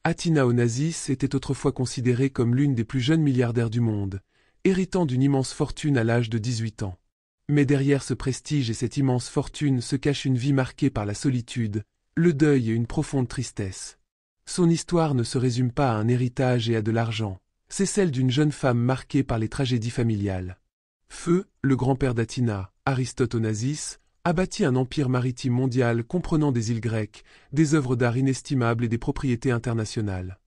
Athina Onassis était autrefois considérée comme l'une des plus jeunes milliardaires du monde, héritant d'une immense fortune à l'âge de 18 ans. Mais derrière ce prestige et cette immense fortune se cache une vie marquée par la solitude, le deuil et une profonde tristesse. Son histoire ne se résume pas à un héritage et à de l'argent, c'est celle d'une jeune femme marquée par les tragédies familiales. Feu, le grand-père d'Athina, Aristote Onassis, a bâti un empire maritime mondial comprenant des îles grecques, des œuvres d'art inestimables et des propriétés internationales.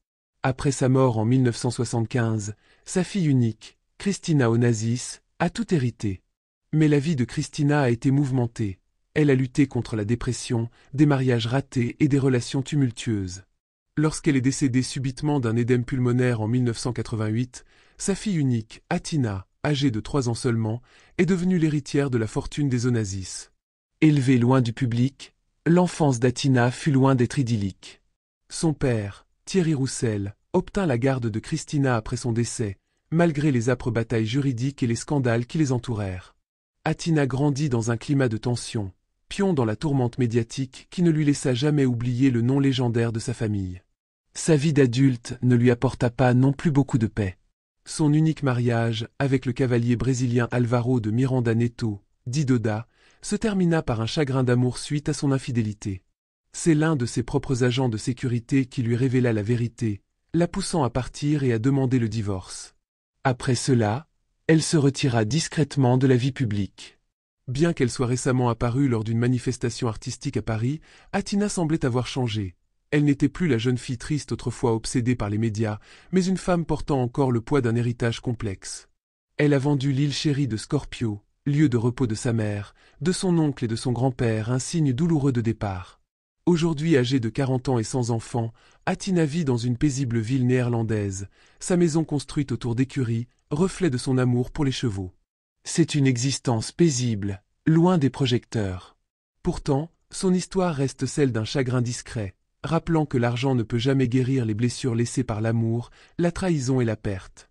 Après sa mort en 1975, sa fille unique, Christina Onassis, a tout hérité. Mais la vie de Christina a été mouvementée. Elle a lutté contre la dépression, des mariages ratés et des relations tumultueuses. Lorsqu'elle est décédée subitement d'un édème pulmonaire en 1988, sa fille unique, Athina, âgée de 3 ans seulement, est devenue l'héritière de la fortune des Onassis. Élevée loin du public, l'enfance d'Athina fut loin d'être idyllique. Son père, Thierry Roussel, obtint la garde de Christina après son décès, malgré les âpres batailles juridiques et les scandales qui les entourèrent. Athina grandit dans un climat de tension, pion dans la tourmente médiatique qui ne lui laissa jamais oublier le nom légendaire de sa famille. Sa vie d'adulte ne lui apporta pas non plus beaucoup de paix. Son unique mariage, avec le cavalier brésilien Álvaro de Miranda Neto, dit Doda, se termina par un chagrin d'amour suite à son infidélité. C'est l'un de ses propres agents de sécurité qui lui révéla la vérité, la poussant à partir et à demander le divorce. Après cela, elle se retira discrètement de la vie publique. Bien qu'elle soit récemment apparue lors d'une manifestation artistique à Paris, Athina semblait avoir changé. Elle n'était plus la jeune fille triste autrefois obsédée par les médias, mais une femme portant encore le poids d'un héritage complexe. Elle a vendu l'île chérie de Scorpio, lieu de repos de sa mère, de son oncle et de son grand-père, un signe douloureux de départ. Aujourd'hui âgée de 40 ans et sans enfant, Athina vit dans une paisible ville néerlandaise, sa maison construite autour d'écuries, reflet de son amour pour les chevaux. C'est une existence paisible, loin des projecteurs. Pourtant, son histoire reste celle d'un chagrin discret, rappelant que l'argent ne peut jamais guérir les blessures laissées par l'amour, la trahison et la perte.